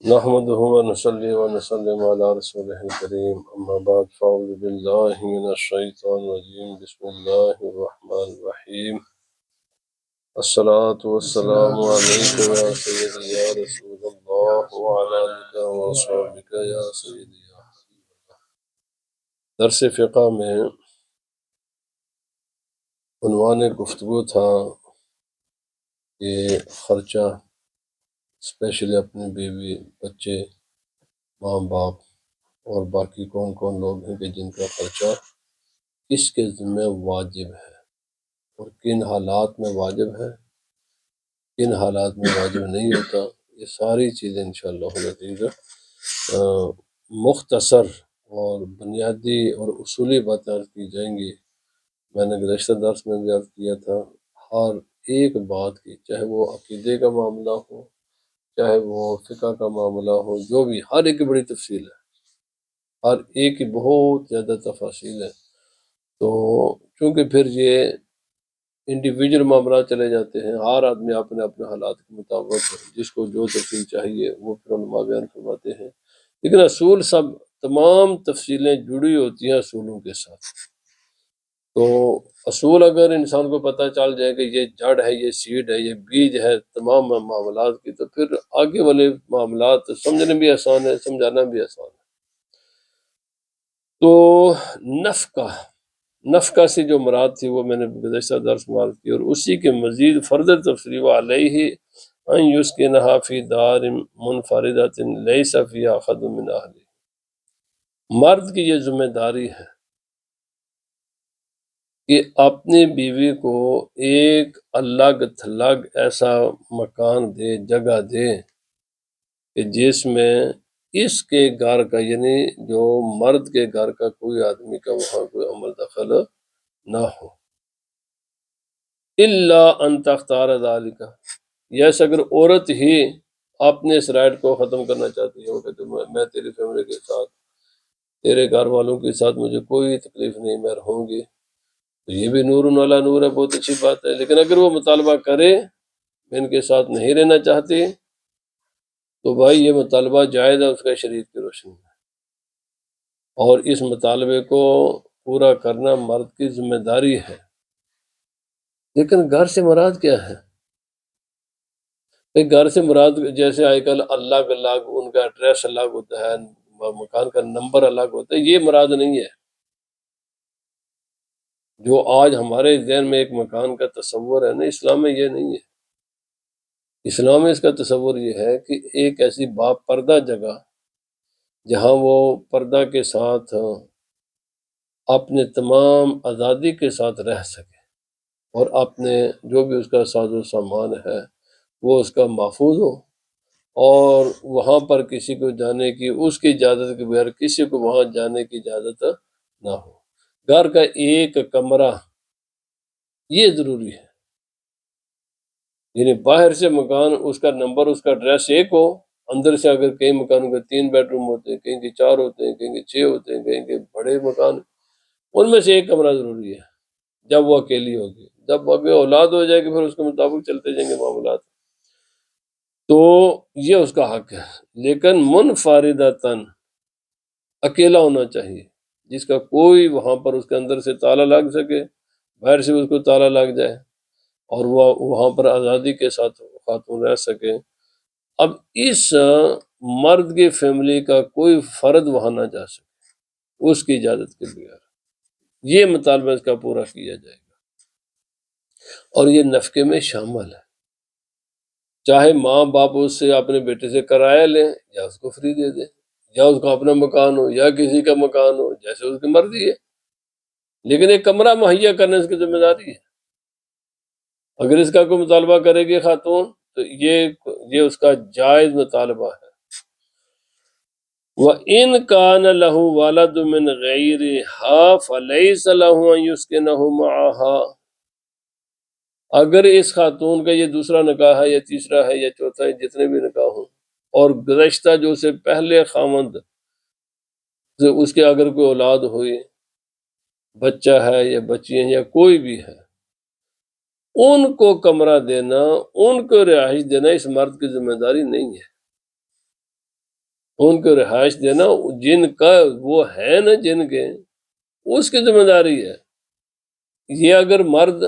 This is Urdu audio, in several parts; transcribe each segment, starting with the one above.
نحمده ونصلي ونسلم على رسوله الكريم أما بعد فأعوذ بالله من الشيطان الرجيم بسم الله الرحمن الرحيم الصلاة والسلام عليك يا سيدي يا رسول الله وعلى آلك وأصحابك يا سيدي يا حبيب الله۔ درس فقہ میں عنوان گفتگو تھا کہ خرچہ اسپیشلی اپنی بیوی، بچے، ماں باپ اور باقی کون کون لوگ ہیں کہ جن کا خرچہ کس کے ذمہ واجب ہے اور کن حالات میں واجب ہے، کن حالات میں واجب نہیں ہوتا۔ یہ ساری چیزیں انشاءاللہ العزیز مختصر اور بنیادی اور اصولی باتیں عرض کی جائیں گی۔ میں نے گزشتہ درس میں بھی عرض کیا تھا، ہر ایک بات کی، چاہے وہ عقیدے کا معاملہ ہو، چاہے وہ فقہ کا معاملہ ہو، جو بھی، ہر ایک کی بڑی تفصیل ہے، ہر ایک کی بہت زیادہ تفاصیل ہے۔ تو چونکہ پھر یہ انڈیویجول معاملات چلے جاتے ہیں، ہر آدمی اپنے اپنے حالات کے مطابق جس کو جو تفصیل چاہیے وہ پھر علماء بیان فرماتے ہیں، لیکن اصول سب تمام تفصیلیں جڑی ہوتی ہیں اصولوں کے ساتھ۔ تو اصول اگر انسان کو پتہ چل جائے کہ یہ جڑ ہے، یہ سیڈ ہے، یہ بیج ہے تمام معاملات کی، تو پھر آگے والے معاملات سمجھنے بھی آسان ہے، سمجھانا بھی آسان ہے۔ تو نفقہ سے جو مراد تھی وہ میں نے گزشتہ درس میں عرض کی، اور اسی کے مزید فردر تفصیل علیہ ان یسکنھا فی دار منفردۃ لیس فیہا احد من اہلہ۔ مرد کی یہ ذمہ داری ہے کہ اپنی بیوی کو ایک الگ تھلگ ایسا مکان دے، جگہ دے کہ جس میں اس کے گھر کا، یعنی جو مرد کے گھر کا کوئی آدمی کا وہاں کوئی عمل دخل نہ ہو، الا ان تختار ذالک، یس اگر عورت ہی اپنے اس رائٹ کو ختم کرنا چاہتی ہے، وہ کہتے میں تیری فیملی کے ساتھ، تیرے گھر والوں کے ساتھ مجھے کوئی تکلیف نہیں، میں رہوں گی، تو یہ بھی نور علی نور ہے، بہت اچھی بات ہے۔ لیکن اگر وہ مطالبہ کرے میں ان کے ساتھ نہیں رہنا چاہتی، تو بھائی یہ مطالبہ جائز ہے اس کا شریعت کی روشنی میں، اور اس مطالبے کو پورا کرنا مرد کی ذمہ داری ہے۔ لیکن گھر سے مراد کیا ہے؟ گھر سے مراد جیسے آج کل الگ الگ ان کا ایڈریس الگ ہوتا ہے، مکان کا نمبر الگ ہوتا ہے، یہ مراد نہیں ہے۔ جو آج ہمارے ذہن میں ایک مکان کا تصور ہے نا، اسلام میں یہ نہیں ہے۔ اسلام میں اس کا تصور یہ ہے کہ ایک ایسی با پردہ جگہ جہاں وہ پردہ کے ساتھ اپنے تمام آزادی کے ساتھ رہ سکے، اور اپنے جو بھی اس کا ساز و سامان ہے وہ اس کا محفوظ ہو، اور وہاں پر کسی کو جانے کی، اس کی اجازت کے بغیر کسی کو وہاں جانے کی اجازت نہ ہو۔ گھر کا ایک کمرہ یہ ضروری ہے، یعنی باہر سے مکان اس کا نمبر، اس کا ایڈریس ایک ہو، اندر سے اگر کئی مکانوں کے 3 بیڈ روم ہوتے ہیں، کہیں کے 4 ہوتے ہیں، کہیں کے 6 ہوتے ہیں، کہیں کے بڑے مکان، ان میں سے ایک کمرہ ضروری ہے جب وہ اکیلی ہوگی۔ جب آگے اولاد ہو جائے گی پھر اس کے مطابق چلتے جائیں گے معاملات۔ تو یہ اس کا حق ہے، لیکن منفردتاً، اکیلا ہونا چاہیے، جس کا کوئی وہاں پر اس کے اندر سے تالا لگ سکے، باہر سے اس کو تالا لگ جائے، اور وہ وہاں پر آزادی کے ساتھ خاتون رہ سکے۔ اب اس مرد کی فیملی کا کوئی فرد وہاں نہ جا سکے اس کی اجازت کے بغیر، یہ مطالبہ اس کا پورا کیا جائے گا، اور یہ نفقے میں شامل ہے۔ چاہے ماں باپ اس سے اپنے بیٹے سے کرایہ لیں یا اس کو فری دے دیں، یا اس کا اپنا مکان ہو یا کسی کا مکان ہو، جیسے اس کی مرضی ہے، لیکن ایک کمرہ مہیا کرنے اس کی ذمہ داری ہے۔ اگر اس کا کوئی مطالبہ کرے گی خاتون تو یہ اس کا جائز مطالبہ ہے۔ وَإِنْ كَانَ لَهُ وَلَدٌ مِّنْ غَيْرِهَا فَلَيْسَ لَهُ أَن يُسْكِنَهُ مَعَهَا، اگر اس خاتون کا یہ دوسرا نکاح ہے یا تیسرا ہے یا چوتھا ہے، جتنے بھی نکاح ہوں، اور گزشتہ جو سے پہلے خامند سے اس کے اگر کوئی اولاد ہوئی، بچہ ہے یا بچی ہیں یا کوئی بھی ہے، ان کو کمرہ دینا، ان کو رہائش دینا اس مرد کی ذمہ داری نہیں ہے۔ ان کو رہائش دینا، جن کا وہ ہے نا، جن کے، اس کی ذمہ داری ہے۔ یہ اگر مرد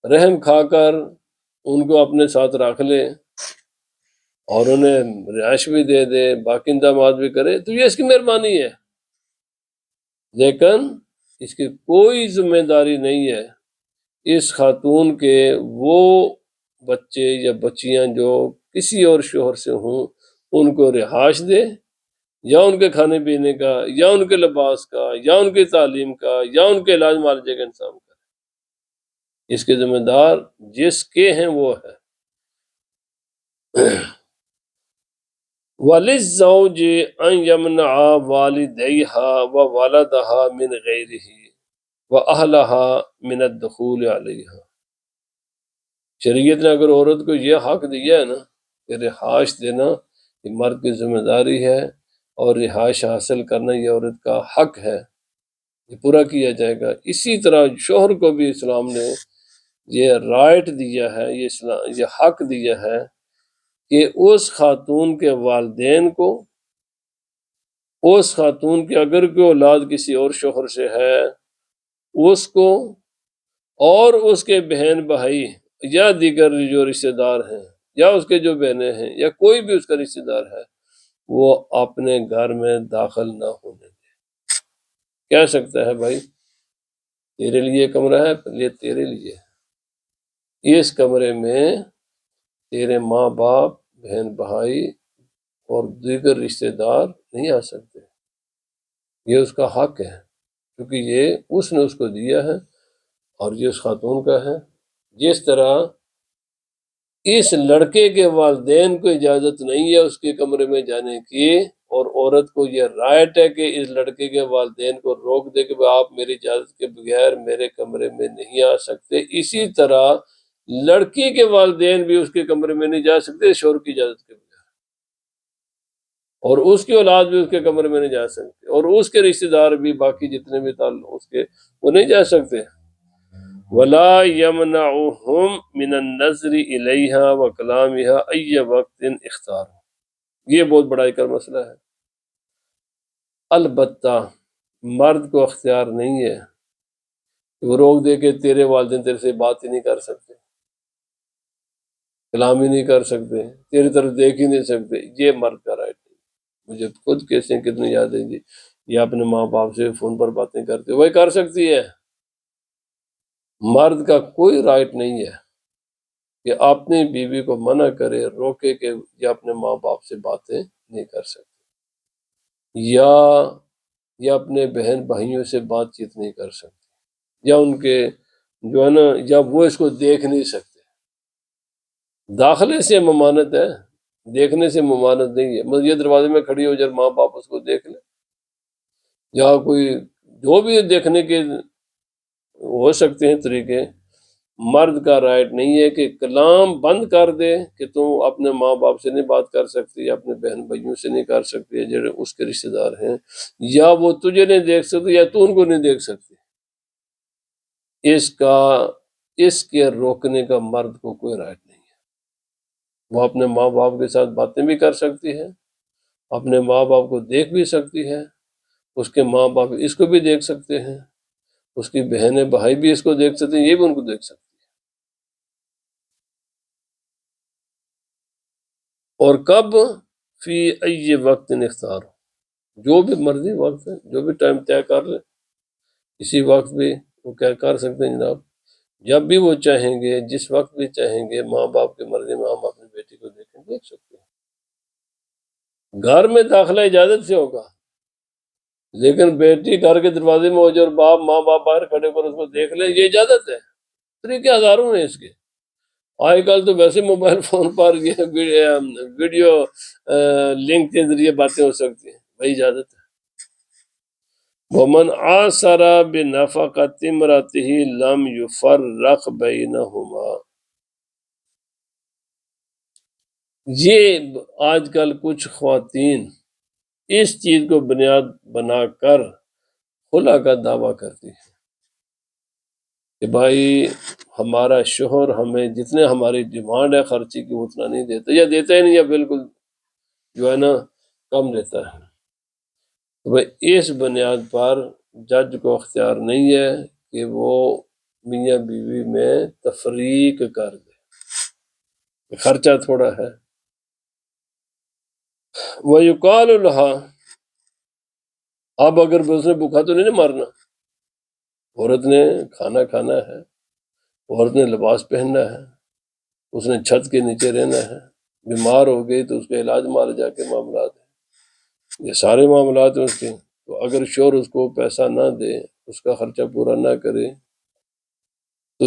رحم کھا کر ان کو اپنے ساتھ رکھ لے اور انہیں رہائش بھی دے دے، باقی انتظامات بھی کرے، تو یہ اس کی مہربانی ہے، لیکن اس کی کوئی ذمہ داری نہیں ہے اس خاتون کے وہ بچے یا بچیاں جو کسی اور شوہر سے ہوں ان کو رہائش دے، یا ان کے کھانے پینے کا، یا ان کے لباس کا، یا ان کی تعلیم کا، یا ان کے علاج معالجے کا انتظام کرے۔ اس کے ذمہ دار جس کے ہیں وہ ہے۔ وَلِلزَّوْجِ أَن يَمْنَعَ وَالِدَيْهَا وَوَلَدَهَا مِنْ غَيْرِهِ وَأَهْلَهَا مِنَ الدُّخُولِ عَلَيْهَا۔ شریعت نے اگر عورت کو یہ حق دیا ہے نا کہ رہائش دینا یہ مرد کی ذمہ داری ہے، اور رہائش حاصل کرنا یہ عورت کا حق ہے، یہ پورا کیا جائے گا، اسی طرح شوہر کو بھی اسلام نے یہ رائٹ دیا ہے، یہ حق دیا ہے کہ اس خاتون کے والدین کو، اس خاتون کی اگر کوئی اولاد کسی اور شوہر سے ہے اس کو، اور اس کے بہن بھائی یا دیگر جو رشتہ دار ہیں، یا اس کے جو بہنیں ہیں، یا کوئی بھی اس کا رشتہ دار ہے، وہ اپنے گھر میں داخل نہ ہونے دے۔ کہہ سکتا ہے بھائی تیرے لیے کمرہ ہے، یہ تیرے لیے، اس کمرے میں تیرے ماں باپ، بہن بھائی اور دیگر رشتہ دار نہیں آ سکتے، یہ اس کا حق ہے، کیونکہ یہ اس نے اس کو دیا ہے اور یہ اس خاتون کا ہے۔ جس طرح اس لڑکے کے والدین کو اجازت نہیں ہے اس کے کمرے میں جانے کی، اور عورت کو یہ رائٹ ہے کہ اس لڑکے کے والدین کو روک دے کہ آپ میری اجازت کے بغیر میرے کمرے میں نہیں آ سکتے، اسی طرح لڑکی کے والدین بھی اس کے کمرے میں نہیں جا سکتے شوہر کی اجازت کے بغیر، اور اس کی اولاد بھی اس کے کمرے میں نہیں جا سکتے، اور اس کے رشتہ دار بھی باقی جتنے بھی تعلق اس کے وہ نہیں جا سکتے۔ وَلَا يَمْنَعُهُمْ مِنَ النَّظْرِ إِلَيْهَا وَكَلَامِهَا أَيَّ وَقْتٍ اختار۔ یہ بہت بڑا ایک مسئلہ ہے۔ البتہ مرد کو اختیار نہیں ہے کہ وہ روک دے کہ تیرے والدین تیرے سے بات ہی نہیں کر سکتے، کلام ہی نہیں کر سکتے، تیری طرف دیکھ ہی نہیں سکتے، یہ مرد کا رائٹ نہیں۔ مجھے خود کیسے کتنی یادیں جی، یہ اپنے ماں باپ سے فون پر باتیں کرتے، وہی کر سکتی ہے۔ مرد کا کوئی رائٹ نہیں ہے کہ اپنی بیوی کو منع کرے، روکے کہ یہ اپنے ماں باپ سے باتیں نہیں کر سکتی، یا اپنے بہن بھائیوں سے بات چیت نہیں کر سکتی، یا ان کے جو ہے نا، یا وہ اس کو دیکھ نہیں سکتے۔ داخلے سے ممانت ہے، دیکھنے سے ممانت نہیں ہے۔ مسجد دروازے میں کھڑی ہو جائے، ماں باپ اس کو دیکھ لیں، یا کوئی جو بھی دیکھنے کے ہو سکتے ہیں طریقے، مرد کا رائٹ نہیں ہے کہ کلام بند کر دے کہ تم اپنے ماں باپ سے نہیں بات کر سکتی، یا اپنے بہن بھائیوں سے نہیں کر سکتی جو اس کے رشتہ دار ہیں، یا وہ تجھے نہیں دیکھ سکتے یا تو ان کو نہیں دیکھ سکتی۔ اس کے روکنے کا مرد کو کوئی رائٹ نہیں ہے۔ وہ اپنے ماں باپ کے ساتھ باتیں بھی کر سکتی ہے، اپنے ماں باپ کو دیکھ بھی سکتی ہے، اس کے ماں باپ اس کو بھی دیکھ سکتے ہیں، اس کی بہنیں بھائی بھی اس کو دیکھ سکتے ہیں، یہ بھی ان کو دیکھ سکتے ہیں۔ اور کب؟ فی ای وقت اختار، جو بھی مرضی وقت ہے، جو بھی ٹائم طے کر لیں، اسی وقت بھی وہ کیا کر سکتے ہیں جناب، جب بھی وہ چاہیں گے، جس وقت بھی چاہیں گے، ماں باپ کی مرضی میں ہم اپنی بیٹی کو دیکھ سکتے ہیں۔ گھر میں داخلہ اجازت سے ہوگا، لیکن بیٹی گھر کے دروازے میں ہو جائے اور ماں باپ باہر کھڑے کر اس کو دیکھ لیں، یہ اجازت ہے۔ طریقے ہزاروں ہیں اس کے، آج کل تو ویسے موبائل فون پر یہ ویڈیو لنک کے ذریعے باتیں ہو سکتی ہیں، بھائی اجازت ہے۔ وَمَنْ عَاصَرَ بِنَفَقَةِ امْرَأَتِهِ لَمْ يُفَرَّقْ بَيْنَهُمَا۔ یہ آج کل کچھ خواتین اس چیز کو بنیاد بنا کر خلا کا دعویٰ کرتی ہیں کہ بھائی ہمارا شوہر ہمیں جتنے ہماری ڈیمانڈ ہے خرچی کی اتنا نہیں دیتا، یا دیتا ہی نہیں، یا بالکل جو ہے نا کم لیتا ہے۔ تو بھائی اس بنیاد پر جج کو اختیار نہیں ہے کہ وہ میاں بیوی میں تفریق کر دے، خرچہ تھوڑا ہے۔ وَيُقَالُ لَهَا، اب اگر اس نے بھوکا تو نہیں نا مارنا، عورت نے کھانا کھانا ہے، عورت نے لباس پہننا ہے، اس نے چھت کے نیچے رہنا ہے، بیمار ہو گئی تو اس کا علاج مال جا کے معاملات ہیں، یہ سارے معاملات ہیں اس کے۔ تو اگر شوہر اس کو پیسہ نہ دے، اس کا خرچہ پورا نہ کرے، تو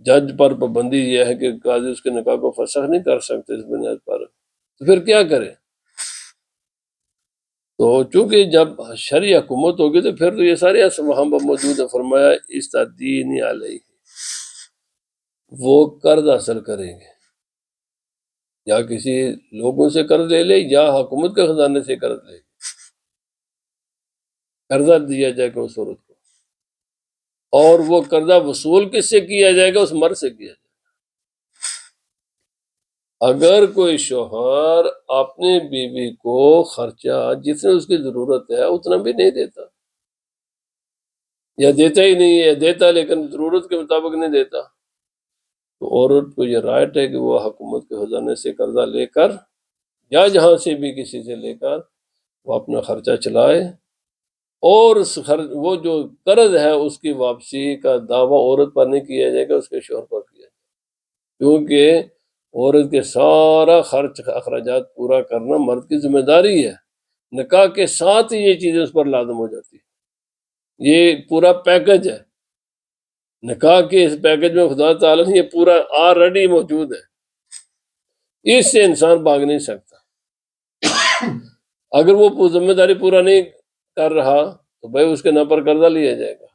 جج پر پابندی یہ ہے کہ قاضی اس کے نکاح کو فسخ نہیں کر سکتے اس بنیاد پر، تو پھر کیا کرے؟ تو چونکہ جب شرعی حکومت ہوگی تو پھر تو یہ سارے وہاں پر موجود ہے۔ فرمایا استدین علیہ، وہ قرض حاصل کریں گے، یا کسی لوگوں سے قرض لے لے یا حکومت کے خزانے سے قرض لے، قرضہ دیا جائے گا اس عورت کو، اور وہ قرضہ وصول کس سے کیا جائے گا؟ اس مرد سے کیا جائے گا۔ اگر کوئی شوہر اپنی بیوی کو خرچہ جتنے اس کی ضرورت ہے اتنا بھی نہیں دیتا، یا دیتا ہی نہیں ہے، دیتا لیکن ضرورت کے مطابق نہیں دیتا، تو عورت کو یہ رائٹ ہے کہ وہ حکومت کے خزانے سے قرضہ لے کر یا جہاں سے بھی کسی سے لے کر وہ اپنا خرچہ چلائے، اور وہ جو قرض ہے اس کی واپسی کا دعویٰ عورت پر نہیں کیا جائے گا، اس کے شوہر پر کیا جائے گا، کیونکہ عورت کے سارا خرچ اخراجات پورا کرنا مرد کی ذمہ داری ہے۔ نکاح کے ساتھ ہی یہ چیزیں اس پر لازم ہو جاتی ہے، یہ پورا پیکج ہے نکاح کے، اس پیکج میں خدا تعالیٰ نے یہ پورا آلریڈی موجود ہے، اس سے انسان بھاگ نہیں سکتا۔ اگر وہ ذمہ داری پورا نہیں کر رہا تو بھائی اس کے نام پر قرضہ لیا جائے گا،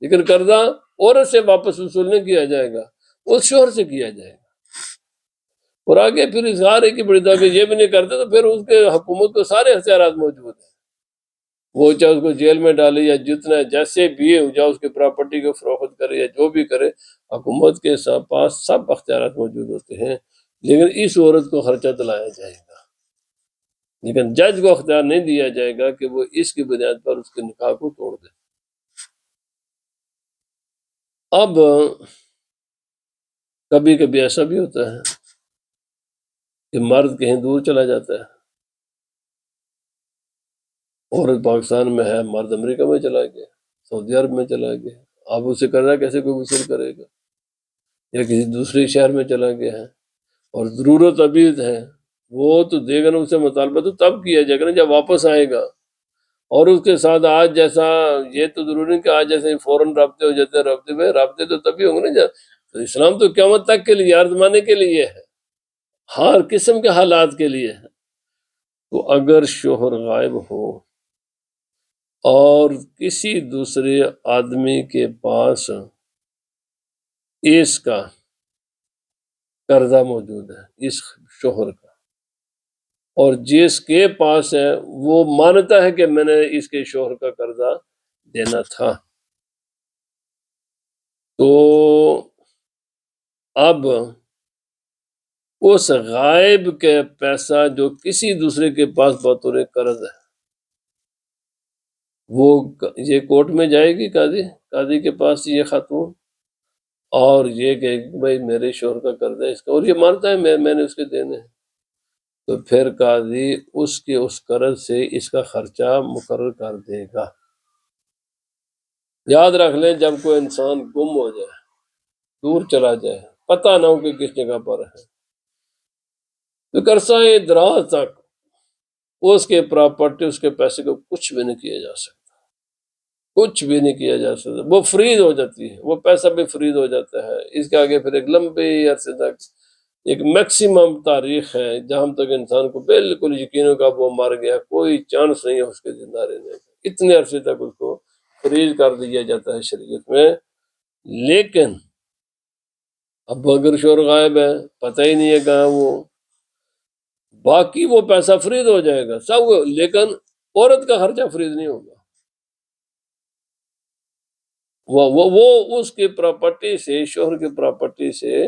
لیکن قرضہ عورت سے واپس وصول نہیں کیا جائے گا، اس شوہر سے کیا جائے گا۔ اور آگے پھر اظہار ہے کہ بڑی دفعہ یہ بھی نہیں کرتے تو پھر اس کے حکومت کو سارے اختیارات موجود ہیں، وہ چاہے اس کو جیل میں ڈالے یا جتنا جیسے بھی ہو جائے اس کی پراپرٹی کو فروخت کرے یا جو بھی کرے، حکومت کے پاس سب اختیارات موجود ہوتے ہیں، لیکن اس عورت کو خرچہ دلایا جائے گا، لیکن جج کو اختیار نہیں دیا جائے گا کہ وہ اس کی بنیاد پر اس کے نکاح کو توڑ دے۔ اب کبھی کبھی ایسا بھی ہوتا ہے کہ مرد کہیں دور چلا جاتا ہے، عورت پاکستان میں ہے، مرد امریکہ میں چلا گیا، سعودی عرب میں چلا گیا، اب اسے قرضہ کیسے کوئی وصول کرے گا؟ یا کسی دوسرے شہر میں چلا گیا ہے اور ضرورت ابھی ہے، وہ تو دے گا نا، اسے مطالبہ تو تب کیا جائے گا نا جب واپس آئے گا، اور اس کے ساتھ آج جیسا یہ تو ضروری نہیں کہ آج جیسے فوراً رابطے ہو جاتے ہیں، رابطے تو تبھی ہوں گے نا تو اسلام تو قیامت تک کے لیے، ہر زمانے کے لیے ہے، ہر قسم کے حالات کے لیے ہے۔ تو اگر شوہر غائب ہو اور کسی دوسرے آدمی کے پاس اس کا قرضہ موجود ہے، اس شوہر کا، اور جس کے پاس ہے وہ مانتا ہے کہ میں نے اس کے شوہر کا قرضہ دینا تھا، تو اب اس غائب کے پیسہ جو کسی دوسرے کے پاس بطور قرض ہے، وہ یہ کورٹ میں جائے گی، قاضی کے پاس یہ خاتون، اور یہ کہ بھائی میرے شوہر کا قرض ہے اس کا، اور یہ مانتا ہے میں نے اس کے دینے ہیں، تو پھر قاضی اس کے اس قرض سے اس کا خرچہ مقرر کر دے گا۔ یاد رکھ لیں، جب کوئی انسان گم ہو جائے، دور چلا جائے، پتہ نہ ہو کہ کس جگہ پر ہے، تو عرصہ دراز تک اس کے پراپرٹی، اس کے پیسے کو کچھ بھی نہیں کیا جا سکتا، کچھ بھی نہیں کیا جا سکتا، وہ فریز ہو جاتی ہے، وہ پیسہ بھی فریز ہو جاتا ہے۔ اس کے آگے پھر ایک لمبے عرصے تک ایک میکسیمم تاریخ ہے جہاں تک انسان کو بالکل یقین ہوگا وہ مر گیا، کوئی چانس نہیں ہے اس کے زندہ رہنے کا، اتنے عرصے تک اس کو فریز کر دیا جاتا ہے شریعت میں۔ لیکن اب اگر شوہر غائب ہے، پتہ ہی نہیں ہے کہاں وہ، باقی وہ پیسہ فریز ہو جائے گا سب، لیکن عورت کا خرچہ فریز نہیں ہوگا، وہ اس کی پراپرٹی سے، شوہر کی پراپرٹی سے،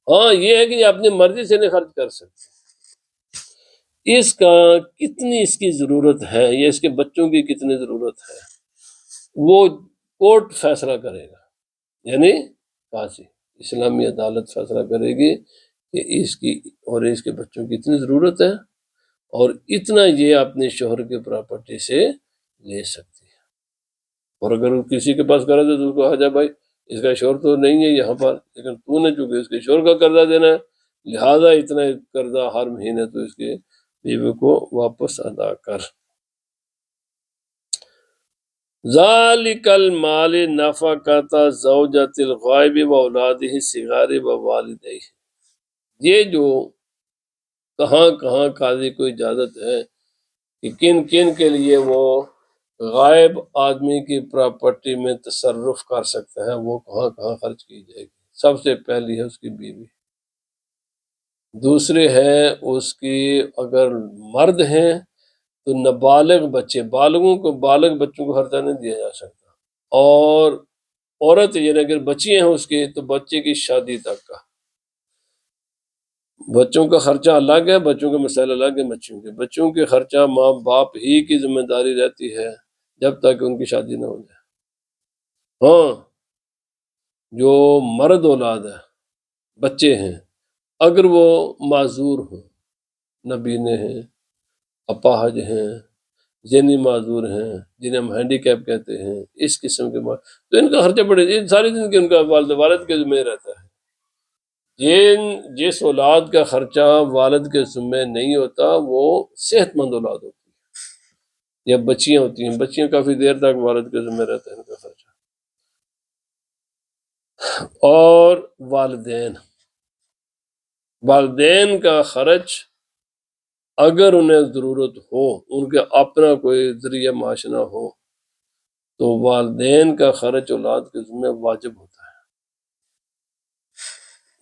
ہاں یہ ہے کہ یہ اپنی مرضی سے نہیں خرچ کر سکتے، اس کا کتنی اس کی ضرورت ہے یا اس کے بچوں کی کتنی ضرورت ہے، وہ کورٹ فیصلہ کرے گا، یعنی قاضی، اسلامی عدالت فیصلہ کرے گی کہ اس کی اور اس کے بچوں کی اتنی ضرورت ہے اور اتنا یہ اپنے شوہر کے پراپرٹی سے لے سکتی ہے۔ اور اگر کسی کے پاس قرض ہے تو اس کو کہا جائے بھائی اس کا شوہر تو نہیں ہے یہاں پر، لیکن تو نے چونکہ اس کے شوہر کا قرضہ دینا ہے لہذا اتنا قرضہ ہر مہینے تو اس کے بیوی کو واپس ادا کر۔ ذالک المال نفقۃ زوجۃ الغائب و اولادہ الصغار و والدیہ، یہ جو کہاں کہاں قاضی کو اجازت ہے کہ کن کن کے لیے وہ غائب آدمی کی پراپرٹی میں تصرف کر سکتا ہے، وہ کہاں کہاں خرچ کی جائے گی۔ سب سے پہلی ہے اس کی بیوی، دوسرے ہے اس کی اگر مرد ہیں تو نابالغ بچے، بالغ بچوں کو خرچہ نہیں دیا جا سکتا، اور عورت یعنی اگر بچی ہیں اس کی تو بچے کی شادی تک کا بچوں کا خرچہ الگ ہے، بچوں کے مسائل الگ ہے، بچوں کے خرچہ ماں باپ ہی کی ذمہ داری رہتی ہے جب تک ان کی شادی نہ ہو جائے۔ ہاں جو مرد اولاد ہے، بچے ہیں، اگر وہ معذور ہوں، نابینے ہیں، اپاہج ہیں، ذہنی معذور ہیں، جنہیں ہم ہینڈی کیپ کہتے ہیں، اس قسم کے بعد تو ان کا خرچہ بڑھے گا، ساری زندگی ان کا والد کے ذمہ رہتا ہے۔ جس اولاد کا خرچہ والد کے ذمہ نہیں ہوتا وہ صحت مند اولاد ہوتی ہے، یا بچیاں ہوتی ہیں، بچیاں کافی دیر تک والد کے ذمہ رہتا ہے ان کا خرچہ۔ اور والدین کا خرچ اگر انہیں ضرورت ہو، ان کے اپنا کوئی ذریعہ معاش نہ ہو تو والدین کا خرچ اولاد کے ذمہ واجب ہوتا ہے،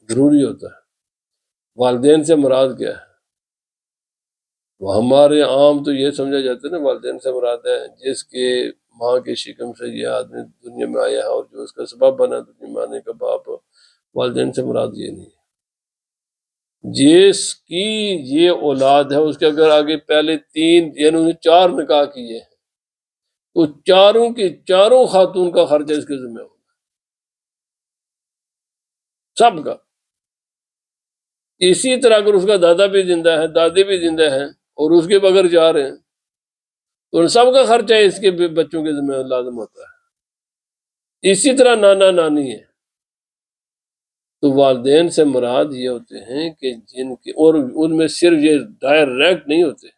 ضروری ہوتا ہے۔ والدین سے مراد کیا ہے؟ وہ ہمارے عام تو یہ سمجھا جاتا ہے نا والدین سے مراد ہے جس کے ماں کی شکم سے یہ آدمی دنیا میں آیا ہے اور جو اس کا سبب بنا دنیا میں آنے کا باپ، والدین سے مراد یہ نہیں ہے۔ جس کی یہ اولاد ہے اس کے اگر آگے پہلے 3 یعنی انہیں 4 نکاح کیے ہیں تو چاروں کی چاروں خاتون کا خرچہ اس کے ذمہ ہوگا، سب کا۔ اسی طرح اگر اس کا دادا بھی زندہ ہے، دادی بھی زندہ ہیں اور اس کے بغیر جا رہے ہیں تو ان سب کا خرچہ اس کے بچوں کے ذمہ لازم ہوتا ہے۔ اسی طرح نانا نانی ہے تو والدین سے مراد یہ ہوتے ہیں کہ جن کے، اور ان میں صرف یہ ڈائریکٹ نہیں ہوتے،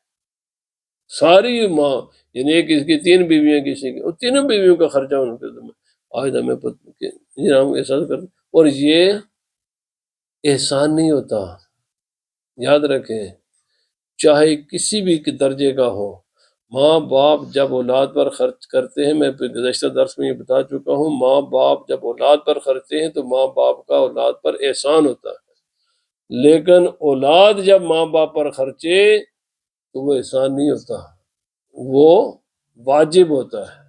ساری ماں یعنی ایک اس کی 3 بیویاں کسی کی، اور تینوں بیویوں کا خرچہ ان کے ذمہ، آج ہمیں ہم احساس کرتے، اور یہ احسان نہیں ہوتا، یاد رکھیں چاہے کسی بھی درجے کا ہو، ماں باپ جب اولاد پر خرچ کرتے ہیں، میں گزشتہ درس میں یہ بتا چکا ہوں، ماں باپ جب اولاد پر خرچتے ہیں تو ماں باپ کا اولاد پر احسان ہوتا ہے، لیکن اولاد جب ماں باپ پر خرچے تو وہ احسان نہیں ہوتا، وہ واجب ہوتا ہے،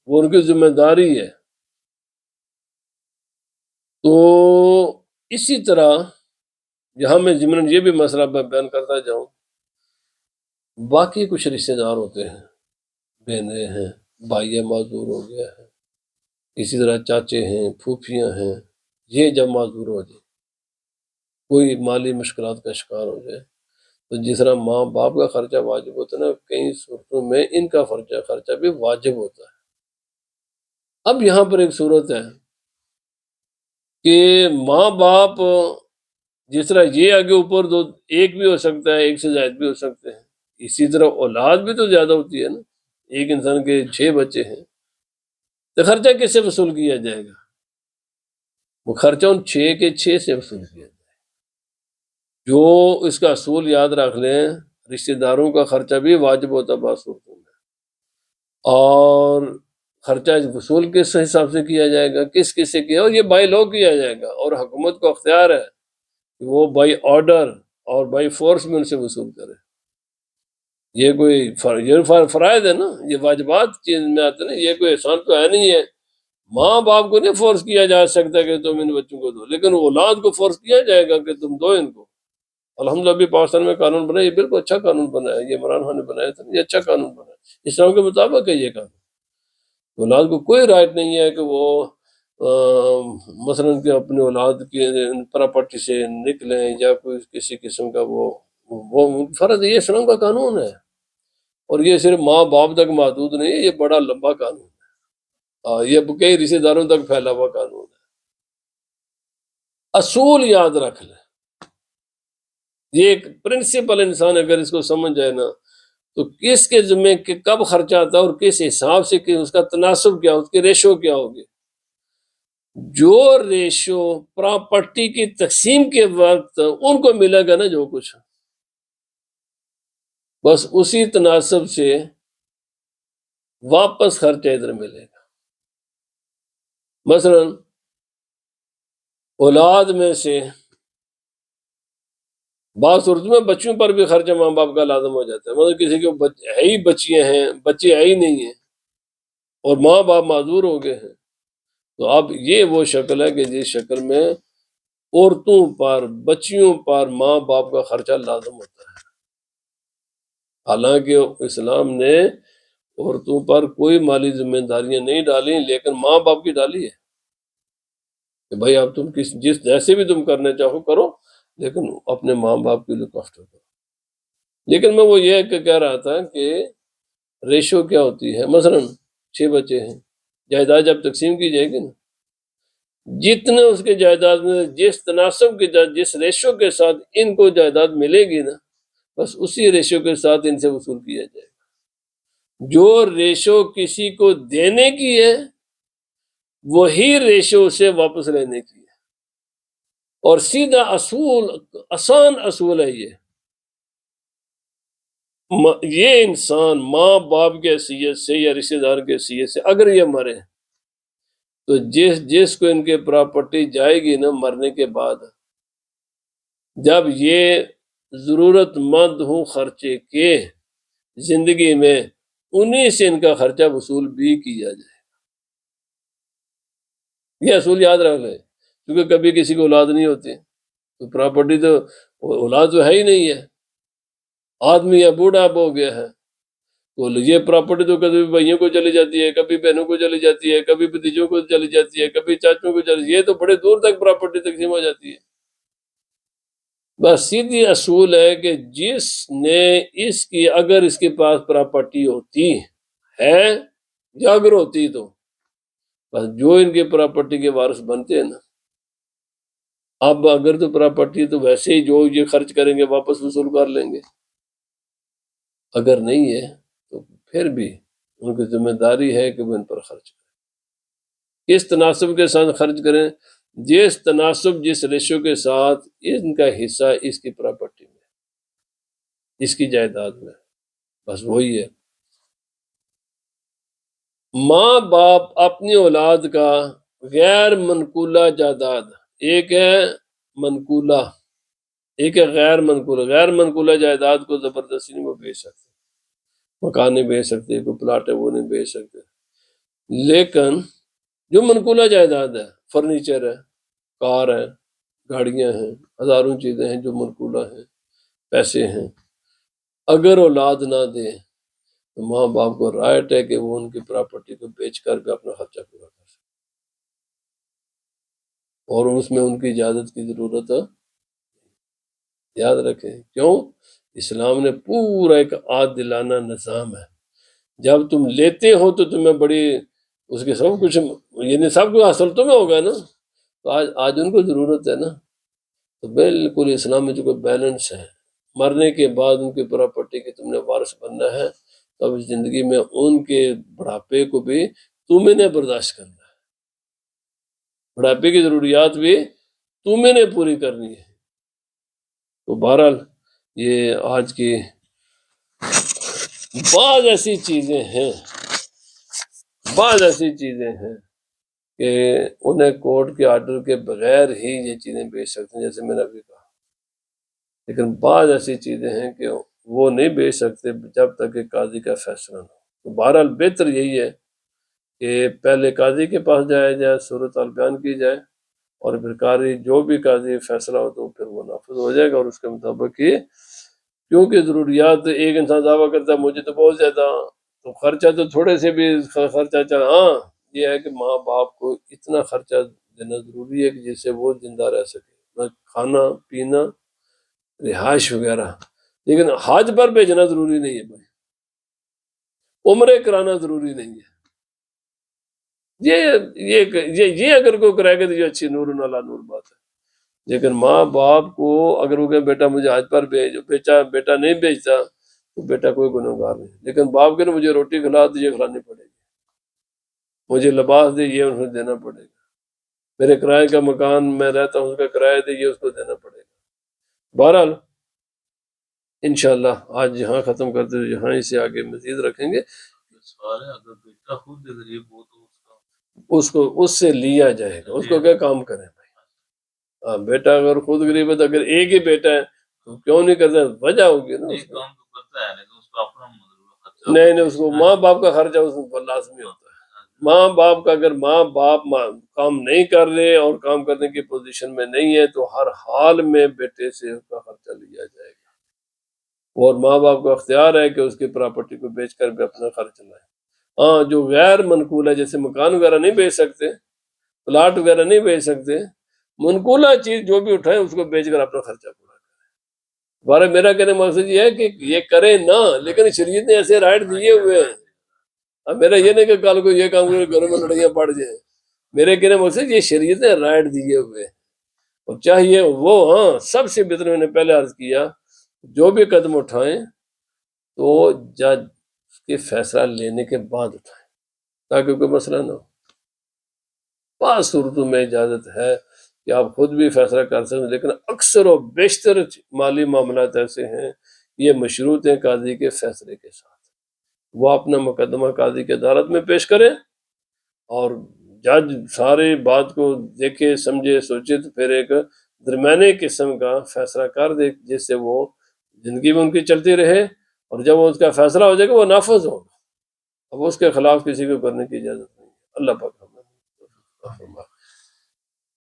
وہ ان کی ذمہ داری ہے۔ تو اسی طرح یہاں میں ضمن یہ بھی مسئلہ بیان کرتا جاؤں، باقی کچھ رشتہ دار ہوتے ہیں، بہنیں ہیں، بھائی معذور ہو گیا ہے، اسی طرح چاچے ہیں، پھوپھیاں ہیں، یہ جب معذور ہو جائے، کوئی مالی مشکلات کا شکار ہو جائے تو جس طرح ماں باپ کا خرچہ واجب ہوتا ہے نا، کئی صورتوں میں ان کا خرچہ بھی واجب ہوتا ہے۔ اب یہاں پر ایک صورت ہے کہ ماں باپ جس طرح یہ آگے اوپر دو ایک بھی ہو سکتا ہے، ایک سے زائد بھی ہو سکتے ہیں، اسی طرح اولاد بھی تو زیادہ ہوتی ہے نا، ایک انسان کے 6 بچے ہیں تو خرچہ کس سے وصول کیا جائے گا؟ وہ خرچہ ان 6 کے 6 سے وصول کیا جائے گا۔ جو اس کا اصول یاد رکھ لیں، رشتہ داروں کا خرچہ بھی واجب ہوتا ہے بعض صورتوں میں، اور خرچہ وصول کس حساب سے کیا جائے گا، کس سے کیا، اور یہ بائی لاء کیا جائے گا، اور حکومت کو اختیار ہے کہ وہ بائی آرڈر اور بائی فورس میں ان سے وصول کرے۔ یہ کوئی فرائض ہے نا، یہ واجبات چیز میں آتے نا، یہ کوئی احسان تو ہے نہیں ہے۔ ماں باپ کو نہیں فورس کیا جا سکتا کہ تم ان بچوں کو دو، لیکن اولاد کو فورس کیا جائے گا کہ تم دو ان کو۔ الحمدللہ ابھی پاکستان میں قانون بنا، یہ بالکل اچھا قانون بنا ہے، یہ عمران خان نے بنایا تھا، یہ اچھا قانون بنا ہے، اسلام کے مطابق ہے یہ قانون۔ اولاد کو کوئی رائٹ نہیں ہے کہ وہ مثلاً کہ اپنے اولاد کی پراپرٹی سے نکلیں یا کوئی کسی قسم کا وہ فرض ہے، یہ اسلام کا قانون ہے، اور یہ صرف ماں باپ تک محدود نہیں ہے، یہ بڑا لمبا قانون ہے، یہ کئی رشتے داروں تک پھیلا ہوا قانون ہے۔ اصول یاد رکھ لیں، یہ ایک پرنسپل انسان اگر اس کو سمجھ جائے نا تو کس کے ذمے کب خرچہ آتا ہے اور کس حساب سے، کہ اس کا تناسب کیا، اس کے ریشو کیا ہوگی۔ جو ریشو پراپرٹی کی تقسیم کے وقت ان کو ملے گا نا جو کچھ، بس اسی تناسب سے واپس خرچہ ادھر ملے گا۔ مثلا اولاد میں سے بعض صورت میں بچوں پر بھی خرچہ ماں باپ کا لازم ہو جاتا ہے، مطلب کسی کو ہے ہی بچیاں ہیں، بچے ہے ہی نہیں ہیں اور ماں باپ معذور ہو گئے ہیں، تو اب یہ وہ شکل ہے کہ جس شکل میں عورتوں پر، بچیوں پر ماں باپ کا خرچہ لازم ہوتا ہے۔ حالانکہ اسلام نے عورتوں پر کوئی مالی ذمہ داریاں نہیں ڈالی، لیکن ماں باپ کی ڈالی ہے کہ بھائی اب تم جس جیسے بھی تم کرنے چاہو کرو، لیکن اپنے ماں باپ کے لیے کافٹ کرو۔ لیکن میں وہ یہ کہہ رہا تھا کہ ریشو کیا ہوتی ہے، مثلا 6 بچے ہیں، جائیداد جب تقسیم کی جائے گی نا، جتنے اس کے جائیداد میں جس تناسب کے جس ریشو کے ساتھ ان کو جائیداد ملے گی نا، بس اسی ریشو کے ساتھ ان سے وصول کیا جائے گا۔ جو ریشو کسی کو دینے کی ہے وہی ریشو سے واپس لینے کی ہے، اور سیدھا اصول، آسان اصول ہے یہ انسان ماں باپ کے حیثیت سے یا رشتے دار کے حیثیت سے اگر یہ مرے تو جس کو ان کے پراپرٹی جائے گی نا مرنے کے بعد، جب یہ ضرورت مند ہوں خرچے کے زندگی میں، انہی سے ان کا خرچہ وصول بھی کیا جائے۔ یہ اصول یاد رکھ لیں، کیونکہ کبھی کسی کو اولاد نہیں ہوتی تو پراپرٹی تو اولاد تو ہے ہی نہیں ہے، آدمی یا بوڑھا اب ہو گیا ہے تو یہ پراپرٹی تو کبھی بھائیوں کو چلی جاتی ہے، کبھی بہنوں کو چلی جاتی ہے، کبھی بھتیجوں کو چلی جاتی ہے، کبھی چاچوں کو چلی، یہ تو بڑے دور تک پراپرٹی تقسیم ہو جاتی ہے۔ بس سیدھی اصول ہے کہ جس نے اس کی، اگر اس کے پاس پراپرٹی ہوتی ہے یا اگر ہوتی تو بس جو ان کے پراپرٹی کے وارث بنتے ہیں نا، اب اگر تو پراپرٹی تو ویسے ہی جو یہ خرچ کریں گے واپس وصول کر لیں گے، اگر نہیں ہے تو پھر بھی ان کی ذمہ داری ہے کہ وہ ان پر خرچ کریں، کس تناسب کے ساتھ خرچ کریں، جس تناسب جس ریشو کے ساتھ ان کا حصہ اس کی پراپرٹی میں، اس کی جائیداد میں، بس وہی ہے۔ ماں باپ اپنی اولاد کا غیر منقولہ جائیداد، ایک ہے منقولہ، ایک ہے غیر منقولہ۔ غیر منقولہ جائیداد کو زبردستی نہیں وہ بیچ سکتے، مکان نہیں بیچ سکتے، کوئی پلاٹ ہے وہ نہیں بیچ سکتے، لیکن جو منقولہ جائیداد ہے، فرنیچر ہے، کار ہے، گاڑیاں ہیں، ہزاروں چیزیں ہیں جو منقولہ ہیں، پیسے ہیں، اگر اولاد نہ دے تو ماں باپ کو رائٹ ہے کہ وہ ان کی پراپرٹی کو بیچ کر بھی اپنا خرچہ پورا کر سکتے، اور اس میں ان کی اجازت کی ضرورت ہے۔ یاد رکھیں، کیوں؟ اسلام نے پورا ایک عادلانہ نظام ہے، جب تم لیتے ہو تو تمہیں بڑی اس کے سب کچھ، یعنی سب کچھ حاصل تمہیں ہوگا نا، تو آج ان کو ضرورت ہے نا، تو بالکل اسلام میں جو کوئی بیلنس ہے، مرنے کے بعد ان کی پراپرٹی کی تم نے وارث بننا ہے، تو اب زندگی میں ان کے بڑھاپے کو بھی تمہیں نے برداشت کرنا ہے، بڑھاپے کی ضروریات بھی تمہیں نے پوری کرنی ہے۔ تو بہرحال یہ آج کی بعض ایسی چیزیں ہیں، بعض ایسی چیزیں ہیں کہ انہیں کورٹ کے آرڈر کے بغیر ہی یہ چیزیں بیچ سکتے ہیں، جیسے میں نے ابھی کہا، لیکن بعض ایسی چیزیں ہیں کہ وہ نہیں بیچ سکتے جب تک کہ قاضی کا فیصلہ نہ ہو۔ تو بہرحال بہتر یہی ہے کہ پہلے قاضی کے پاس جایا جائے، صورت حال بیان کی جائے، اور پھر قاضی جو بھی قاضی فیصلہ ہو تو پھر وہ نافذ ہو جائے گا، اور اس کے مطابق یہ، کیونکہ ضروریات ایک انسان دعویٰ کرتا ہے مجھے تو بہت زیادہ، تو خرچہ تو تھوڑے سے بھی خرچہ چلا، ہاں یہ ہے کہ ماں باپ کو اتنا خرچہ دینا ضروری ہے کہ جس سے وہ زندہ رہ سکے، نہ کھانا پینا رہائش وغیرہ، لیکن حج پر بھیجنا ضروری نہیں ہے بھائی، عمرے کرانا ضروری نہیں ہے، یہ اگر کوئی کرائے گا تو یہ اچھی نور علی نور بات ہے، لیکن ماں باپ کو اگر وہ کہ بیٹا مجھے حج پر بھیج، بیٹا نہیں بھیجتا تو بیٹا کوئی گنہگار نہیں، لیکن باپ کے مجھے روٹی کھلا تو یہ کھلانی پڑے گی، مجھے لباس دے یہ انہیں دینا پڑے گا، میرے کرائے کا مکان میں رہتا ہوں اس کا کرایہ دے یہ اس کو دینا پڑے گا۔ بہرحال انشاءاللہ آج یہاں ختم کرتے ہوئے یہاں سے آگے مزید رکھیں گے۔ سوال ہے اگر بیٹا خود غریب ہو تو اس سے لیا جائے گا، اس کو کیا کام کریں بھائی، ہاں بیٹا اگر خود غریب ہے تو اگر ایک ہی بیٹا ہے تو کیوں نہیں کرتا، وجہ ہوگی نا، نہیں اس کو ماں باپ کا خرچہ اس کو لازمی ہوتا ہے، ماں باپ کا اگر ماں باپ کام نہیں کر رہے اور کام کرنے کی پوزیشن میں نہیں ہے تو ہر حال میں بیٹے سے اس کا خرچہ لیا جائے گا، اور ماں باپ کو اختیار ہے کہ اس کی پراپرٹی کو بیچ کر بھی اپنا خرچ چلائے۔ ہاں جو غیر منقول ہے جیسے مکان وغیرہ نہیں بیچ سکتے، پلاٹ وغیرہ نہیں بیچ سکتے، منقولہ چیز جو بھی اٹھائے اس کو بیچ کر اپنا خرچہ پورا کرے۔ بارہ میرا کہنے مقصد یہ ہے کہ یہ کرے نہ، لیکن شریعت نے ایسے رائٹ دیے ہوئے ہیں، اب میرا یہ نہیں کہ کل کو یہ کام کرے گھروں میں لڑائیاں پڑ جائیں، میرے کہنے مقصد یہ شریعت نے رائٹ دیے ہوئے ہیں، اور چاہیے وہ، ہاں سب سے بہتر میں نے پہلے عرض کیا جو بھی قدم اٹھائیں تو جج کے فیصلہ لینے کے بعد اٹھائیں تاکہ کوئی مسئلہ نہ ہو۔ بعض صورتوں میں اجازت ہے کہ آپ خود بھی فیصلہ کر سکتے ہیں، لیکن اکثر و بیشتر مالی معاملات ایسے ہیں یہ مشروط ہیں قاضی کے فیصلے کے ساتھ، وہ اپنا مقدمہ قاضی کے عدالت میں پیش کرے اور جج سارے بات کو دیکھے سمجھے سوچے تو پھر ایک درمیانے قسم کا فیصلہ کر دے جس سے وہ زندگی میں ان کی چلتی رہے، اور جب وہ اس کا فیصلہ ہو جائے گا وہ نافذ ہوگا، اب اس کے خلاف کسی کو کرنے کی اجازت نہیں ہے۔ اللہ پاک ہمیں